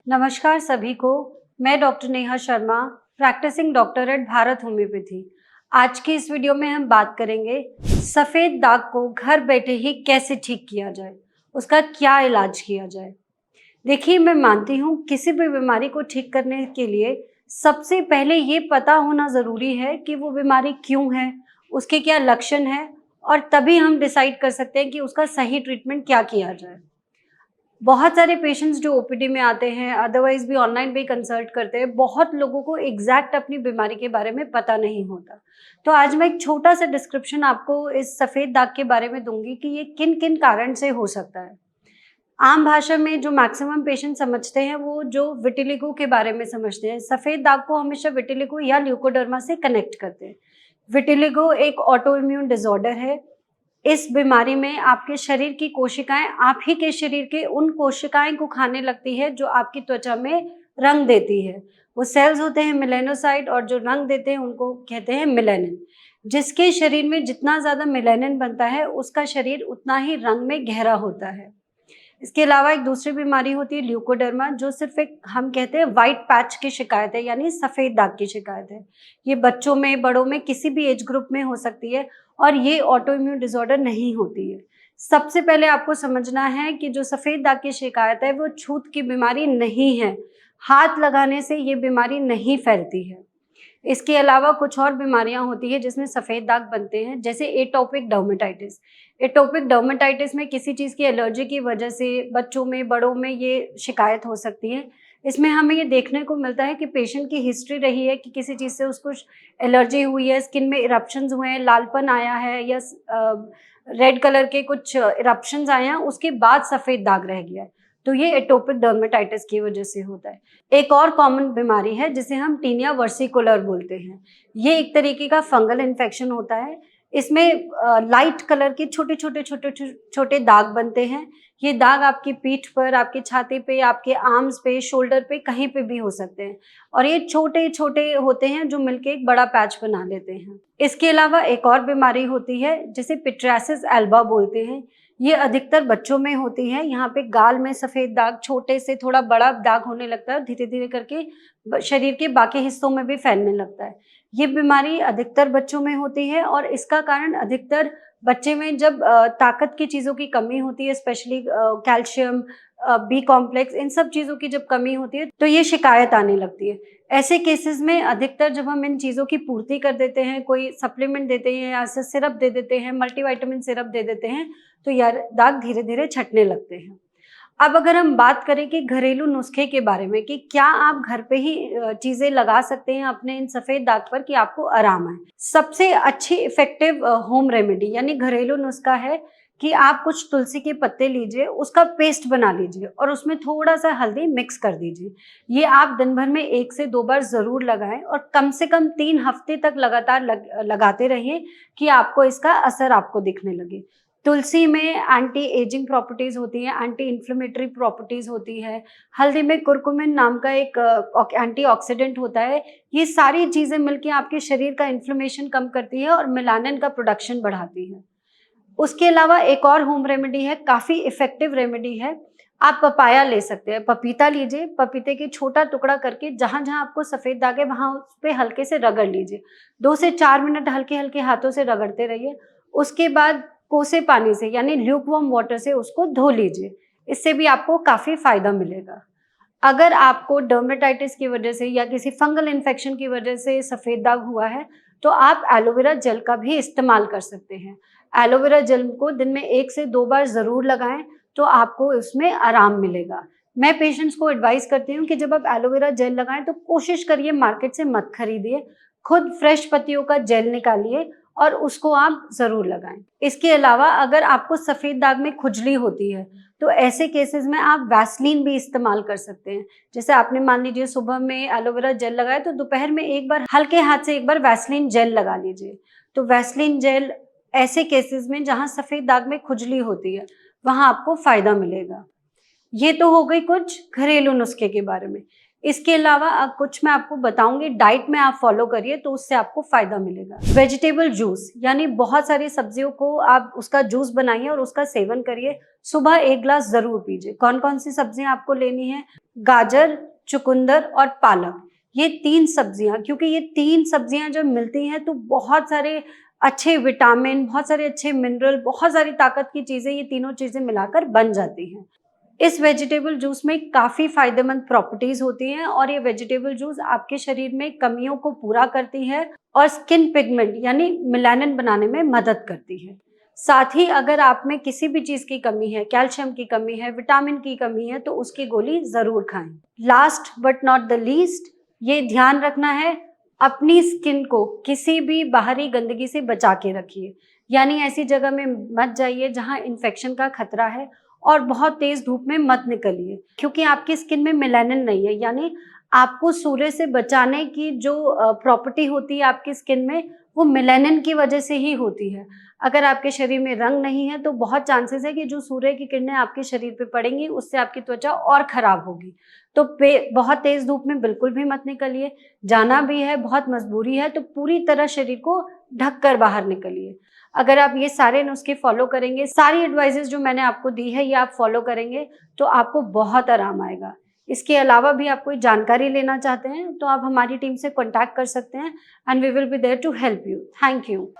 नमस्कार सभी को। मैं doctor Neha Sharma, practising doctor at Bharat homoeopathy. आज की इस वीडियो में हम बात करेंगे सफ़ेद दाग को घर बैठे ही कैसे ठीक किया जाए, उसका क्या इलाज किया जाए। देखिए, मैं मानती हूँ किसी भी बीमारी को ठीक करने के लिए सबसे पहले ये पता होना ज़रूरी है कि वो बीमारी क्यों है, उसके क्या लक्षण हैं, और तभी हम डिसाइड कर सकते हैं कि उसका सही ट्रीटमेंट क्या किया जाए। बहुत सारे पेशेंट्स जो ओपीडी में आते हैं, अदरवाइज भी ऑनलाइन भी कंसल्ट करते हैं, बहुत लोगों को एग्जैक्ट अपनी बीमारी के बारे में पता नहीं होता। तो आज मैं एक छोटा सा डिस्क्रिप्शन आपको इस सफ़ेद दाग के बारे में दूंगी कि ये किन किन कारण से हो सकता है। आम भाषा में जो मैक्सिमम पेशेंट समझते हैं वो जो विटिलिगो के बारे में समझते हैं। सफ़ेद दाग को हमेशा विटिलिगो या ल्यूकोडर्मा से कनेक्ट करते हैं। विटिलिगो एक ऑटो इम्यून डिसऑर्डर है। इस बीमारी में आपके शरीर की कोशिकाएं आप ही के शरीर के उन कोशिकाएं को खाने लगती है जो आपकी त्वचा में रंग देती है। वो सेल्स होते हैं मेलेनोसाइट, और जो रंग देते हैं उनको कहते हैं मेलानिन। जिसके शरीर में जितना ज़्यादा मेलानिन बनता है उसका शरीर उतना ही रंग में गहरा होता है। इसके अलावा एक दूसरी बीमारी होती है ल्यूकोडर्मा, जो सिर्फ एक हम कहते हैं वाइट पैच की शिकायत है, यानी सफ़ेद दाग की शिकायत है। ये बच्चों में, बड़ों में, किसी भी एज ग्रुप में हो सकती है और ये ऑटो इम्यून डिसऑर्डर नहीं होती है। सबसे पहले आपको समझना है कि जो सफ़ेद दाग की शिकायत है वो छूत की बीमारी नहीं है। हाथ लगाने से ये बीमारी नहीं फैलती है। इसके अलावा कुछ और बीमारियां होती है जिसमें सफ़ेद दाग बनते हैं, जैसे एटोपिक डर्मेटाइटिस। एटोपिक डर्मेटाइटिस में किसी चीज़ की एलर्जी की वजह से बच्चों में, बड़ों में ये शिकायत हो सकती है। इसमें हमें ये देखने को मिलता है कि पेशेंट की हिस्ट्री रही है कि किसी चीज़ से उसको एलर्जी हुई है, स्किन में इरप्शंस हुए हैं, लालपन आया है, या रेड कलर के कुछ इरप्शंस आए हैं, उसके बाद सफ़ेद दाग रह गया है। तो ये एटोपिक डर्मेटाइटिस की वजह से होता है। एक और कॉमन बीमारी है जिसे हम टीनिया वर्सिकुलर बोलते हैं। ये एक तरीके का फंगल इन्फेक्शन होता है। इसमें लाइट कलर के छोटे दाग बनते हैं। ये दाग आपकी पीठ पर, आपकी छाती पे, आपके आर्म्स पे, शोल्डर पे, कहीं पे भी हो सकते हैं, और ये छोटे-छोटे होते हैं जो मिलके एक बड़ा पैच बना लेते हैं। इसके अलावा एक और बीमारी होती है जिसे पिट्रियासिस एल्बा बोलते हैं। ये अधिकतर बच्चों में होती है। यहाँ पे गाल में सफ़ेद दाग, छोटे से थोड़ा बड़ा दाग होने लगता है, धीरे-धीरे करके शरीर के बाकी हिस्सों में भी फैलने लगता है। ये बीमारी अधिकतर बच्चों में होती है, और इसका कारण अधिकतर बच्चे में जब ताकत की चीज़ों की कमी होती है, स्पेशली कैल्शियम, बी कॉम्प्लेक्स, इन सब चीज़ों की जब कमी होती है तो ये शिकायत आने लगती है। ऐसे केसेस में अधिकतर जब हम इन चीज़ों की पूर्ति कर देते हैं, कोई सप्लीमेंट देते हैं या ऐसे सिरप दे देते हैं, मल्टीविटामिन सिरप दे देते हैं, तो यार दाग धीरे-धीरे छँटने लगते हैं। अब अगर हम बात करें कि घरेलू नुस्खे के बारे में कि क्या आप घर पे ही चीज़ें लगा सकते हैं अपने इन सफ़ेद दाग पर कि आपको आराम आए। सबसे अच्छी इफ़ेक्टिव होम रेमेडी यानी घरेलू नुस्खा है कि आप कुछ तुलसी के पत्ते लीजिए, उसका पेस्ट बना लीजिए और उसमें थोड़ा-सा हल्दी मिक्स कर दीजिए। ये आप दिन भर में 1 से 2 बार ज़रूर लगाएँ, और कम से कम 3 हफ्ते तक लगातार लगाते रहिए कि आपको इसका असर आपको दिखने लगे। तुलसी में एंटी एजिंग प्रॉपर्टीज़ होती हैं, एंटी इन्फ्लेमेटरी प्रॉपर्टीज़ होती है। हल्दी में कुरकुमिन नाम का एक एंटीऑक्सीडेंट होता है। ये सारी चीज़ें मिलके आपके शरीर का इन्फ्लेमेशन कम करती है और मेलानिन का प्रोडक्शन बढ़ाती है। उसके अलावा एक और होम रेमेडी है, काफ़ी इफ़ेक्टिव रेमेडी है। आप पपाया ले सकते हैं, पपीता लीजिए, पपीते के छोटा टुकड़ा करके जहाँ-जहाँ आपको सफ़ेद दाग है वहाँ उस पे हल्के से रगड़ लीजिए। 2 से 4 मिनट हल्के-हल्के हाथों से रगड़ते रहिए। उसके बाद कोसे पानी से यानी ल्यूकवार्म वाटर से उसको धो लीजिए। इससे भी आपको काफ़ी फ़ायदा मिलेगा। अगर आपको डर्मेटाइटिस की वजह से या किसी फंगल इन्फेक्शन की वजह से सफ़ेद दाग हुआ है, तो आप एलोवेरा जेल का भी इस्तेमाल कर सकते हैं। एलोवेरा जेल को दिन में 1 से 2 बार ज़रूर लगाएँ, तो आपको उसमें आराम मिलेगा। मैं पेशेंट्स को एडवाइस करती हूँ कि जब आप एलोवेरा जेल लगाएँ तो कोशिश करिए मार्केट से मत खरीदिए, खुद फ्रेश पत्तियों का जेल निकालिए और उसको आप ज़रूर लगाएँ। इसके अलावा अगर आपको सफ़ेद दाग में खुजली होती है, तो ऐसे केसेस में आप वैसलीन भी इस्तेमाल कर सकते हैं। जैसे आपने मान लीजिए सुबह में एलोवेरा जेल लगाया, तो दोपहर में एक बार हल्के हाथ से एक बार वैसलीन जेल लगा लीजिए। तो वैसलीन जेल ऐसे केसेस में जहाँ सफ़ेद दाग में खुजली होती है, वहाँ आपको फ़ायदा मिलेगा। ये तो हो गई कुछ घरेलू नुस्खे के बारे में। इसके अलावा कुछ मैं आपको बताऊंगी, डाइट में आप फॉलो करिए तो उससे आपको फायदा मिलेगा। वेजिटेबल जूस, यानी बहुत सारी सब्जियों को आप उसका जूस बनाइए और उसका सेवन करिए। सुबह 1 ग्लास जरूर पीजिए। कौन कौन सी सब्जियां आपको लेनी है? गाजर, चुकंदर और पालक, ये 3 सब्जियां, क्योंकि ये 3 सब्जियां जब मिलती हैं तो बहुत सारे अच्छे विटामिन, बहुत सारे अच्छे मिनरल, बहुत सारी ताकत की चीजें, ये तीनों चीजें मिलाकर बन जाती हैं। इस वेजिटेबल जूस में काफ़ी फायदेमंद प्रॉपर्टीज होती हैं और ये वेजिटेबल जूस आपके शरीर में कमियों को पूरा करती है और स्किन पिगमेंट यानी मेलानिन बनाने में मदद करती है। साथ ही अगर आप में किसी भी चीज़ की कमी है, कैल्शियम की कमी है, विटामिन की कमी है, तो उसकी गोली ज़रूर खाएं। Last but not the least, ये ध्यान रखना है, अपनी स्किन को किसी भी बाहरी गंदगी से बचा के रखिए। यानी ऐसी जगह में मत जाइए जहाँ इन्फेक्शन का खतरा है, और बहुत तेज धूप में मत निकलिए, क्योंकि आपकी स्किन में मेलानिन नहीं है। यानी आपको सूर्य से बचाने की जो प्रॉपर्टी होती है आपकी स्किन में, वो मेलानिन की वजह से ही होती है। अगर आपके शरीर में रंग नहीं है तो बहुत चांसेस है कि जो सूर्य की किरणें आपके शरीर पे पड़ेंगी उससे आपकी त्वचा और खराब होगी। तो बहुत तेज धूप में बिल्कुल भी मत निकलिए। जाना भी है, बहुत मजबूरी है, तो पूरी तरह शरीर को ढक कर बाहर निकलिए। अगर आप ये सारे नुस्खे फॉलो करेंगे, सारी एडवाइजेस जो मैंने आपको दी है ये आप फॉलो करेंगे, तो आपको बहुत आराम आएगा। इसके अलावा भी आप कोई जानकारी लेना चाहते हैं तो आप हमारी टीम से कॉन्टैक्ट कर सकते हैं, and we will be there to help you. Thank you.